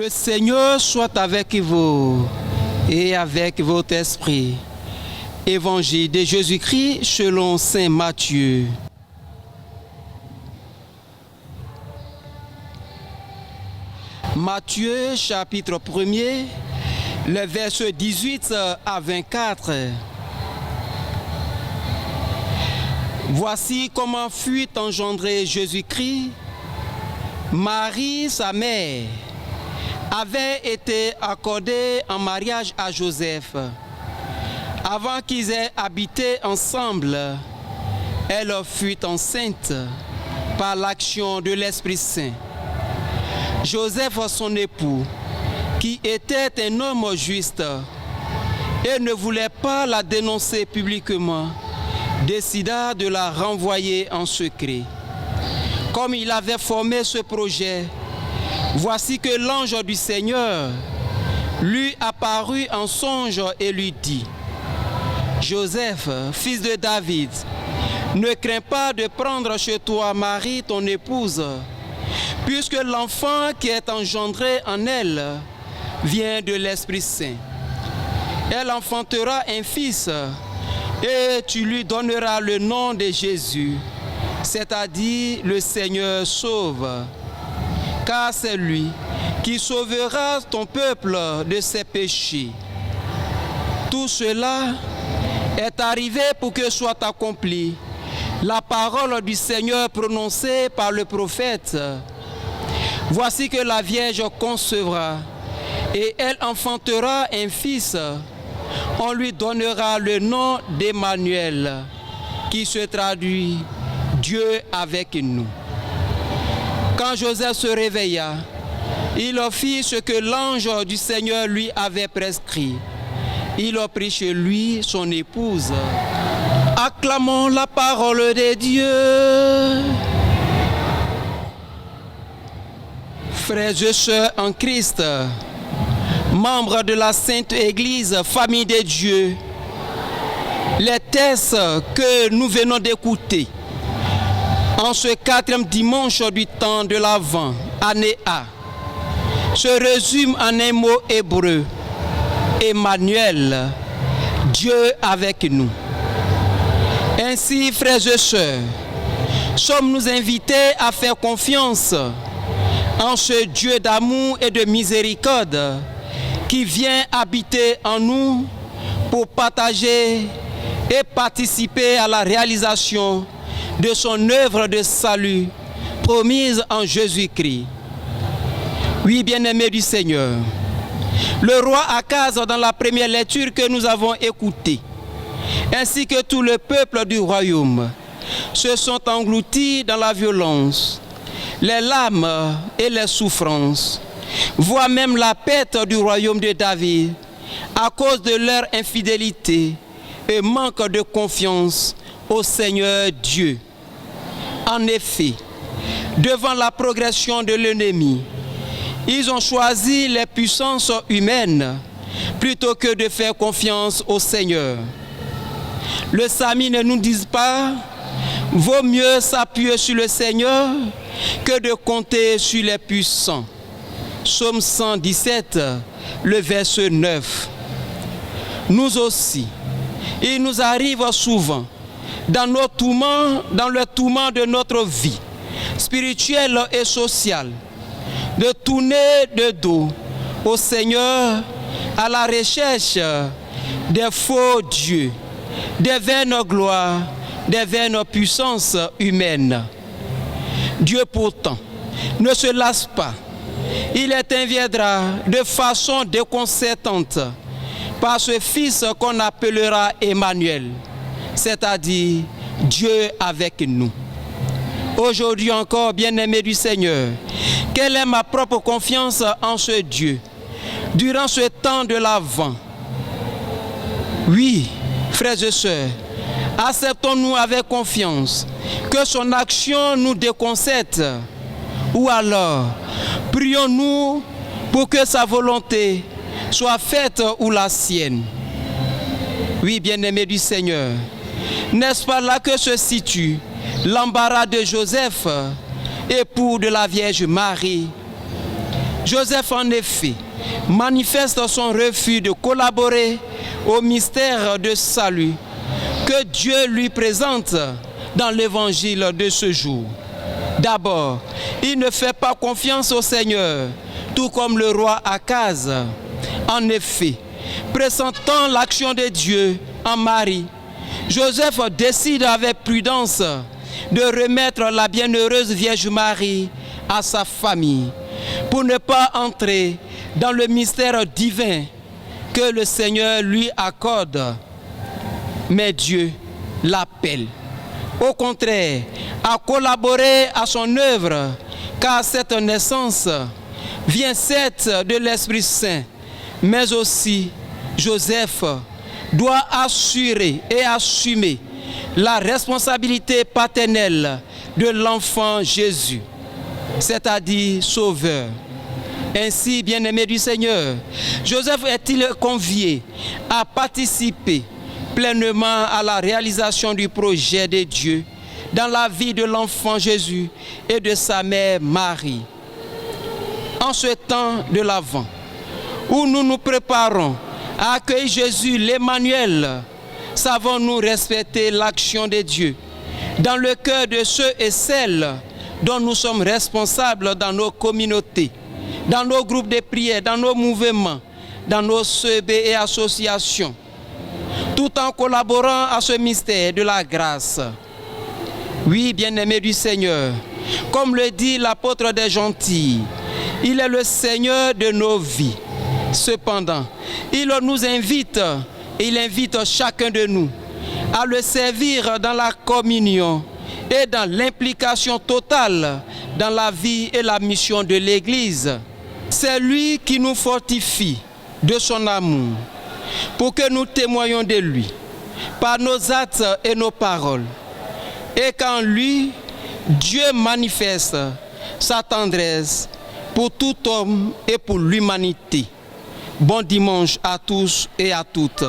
Le Seigneur soit avec vous et avec votre esprit. Évangile de Jésus-Christ selon saint Matthieu. Matthieu chapitre 1er, le verset 18 à 24. Voici comment fut engendré Jésus-Christ. Marie, sa mère, avait été accordée en mariage à Joseph. Avant qu'ils aient habité ensemble, elle fut enceinte par l'action de l'Esprit Saint. Joseph, son époux, qui était un homme juste et ne voulait pas la dénoncer publiquement, décida de la renvoyer en secret. Comme il avait formé ce projet, voici que l'ange du Seigneur lui apparut en songe et lui dit: Joseph, fils de David, ne crains pas de prendre chez toi Marie, ton épouse, puisque l'enfant qui est engendré en elle vient de l'Esprit Saint. Elle enfantera un fils et tu lui donneras le nom de Jésus, c'est-à-dire le Seigneur sauve, car c'est lui qui sauvera ton peuple de ses péchés. Tout cela est arrivé pour que soit accomplie la parole du Seigneur prononcée par le prophète. Voici que la Vierge concevra et elle enfantera un fils. On lui donnera le nom d'Emmanuel, qui se traduit Dieu avec nous. Quand Joseph se réveilla, il fit ce que l'ange du Seigneur lui avait prescrit. Il prit chez lui son épouse. Acclamons la parole de Dieu. Frères et sœurs en Christ, membres de la Sainte Église, famille de Dieu, les textes que nous venons d'écouter en ce 4e dimanche du temps de l'Avent, année A, se résument en un mot hébreu: Emmanuel, Dieu avec nous. Ainsi, frères et sœurs, sommes-nous invités à faire confiance en ce Dieu d'amour et de miséricorde qui vient habiter en nous pour partager et participer à la réalisation de son œuvre de salut promise en Jésus-Christ. Oui, bien-aimés du Seigneur, le roi Akaz, dans la première lecture que nous avons écoutée, ainsi que tout le peuple du royaume, se sont engloutis dans la violence, les larmes et les souffrances, voire même la perte du royaume de David à cause de leur infidélité et manque de confiance au Seigneur Dieu. En effet, devant la progression de l'ennemi, ils ont choisi les puissances humaines plutôt que de faire confiance au Seigneur. Le Psalmiste ne nous dit pas: vaut mieux s'appuyer sur le Seigneur que de compter sur les puissants. Psaume 117, le verset 9. Nous aussi, il nous arrive souvent, dans le tourment de notre vie, spirituelle et sociale, de tourner de dos au Seigneur à la recherche des faux dieux, des vaines gloires, des vaines puissances humaines. Dieu pourtant ne se lasse pas. Il interviendra de façon déconcertante par ce Fils qu'on appellera Emmanuel, c'est-à-dire Dieu avec nous. Aujourd'hui encore, bien-aimés du Seigneur, quelle est ma propre confiance en ce Dieu durant ce temps de l'Avent? Oui, frères et sœurs, acceptons-nous avec confiance que son action nous déconcerte, ou alors prions-nous pour que sa volonté soit faite ou la sienne. Oui, bien-aimés du Seigneur, n'est-ce pas là que se situe l'embarras de Joseph, époux de la Vierge Marie? Joseph, en effet, manifeste son refus de collaborer au mystère de salut que Dieu lui présente dans l'évangile de ce jour. D'abord, il ne fait pas confiance au Seigneur, tout comme le roi Akaz. En effet, pressentant l'action de Dieu en Marie, Joseph décide avec prudence de remettre la bienheureuse Vierge Marie à sa famille pour ne pas entrer dans le mystère divin que le Seigneur lui accorde. Mais Dieu l'appelle, au contraire, à collaborer à son œuvre, car cette naissance vient certes de l'Esprit Saint, mais aussi Joseph doit assurer et assumer la responsabilité paternelle de l'enfant Jésus, c'est-à-dire Sauveur. Ainsi, bien-aimé du Seigneur, Joseph est-il convié à participer pleinement à la réalisation du projet de Dieu dans la vie de l'enfant Jésus et de sa mère Marie. En ce temps de l'Avent, où nous nous préparons à accueillir Jésus l'Emmanuel, savons-nous respecter l'action de Dieu dans le cœur de ceux et celles dont nous sommes responsables dans nos communautés, dans nos groupes de prière, dans nos mouvements, dans nos CB et associations, tout en collaborant à ce mystère de la grâce. Oui, bien-aimés du Seigneur, comme le dit l'apôtre des gentils, il est le Seigneur de nos vies. Cependant, il nous invite, il invite chacun de nous à le servir dans la communion et dans l'implication totale dans la vie et la mission de l'Église. C'est lui qui nous fortifie de son amour pour que nous témoignions de lui par nos actes et nos paroles. Et qu'en lui, Dieu manifeste sa tendresse pour tout homme et pour l'humanité. Bon dimanche à tous et à toutes.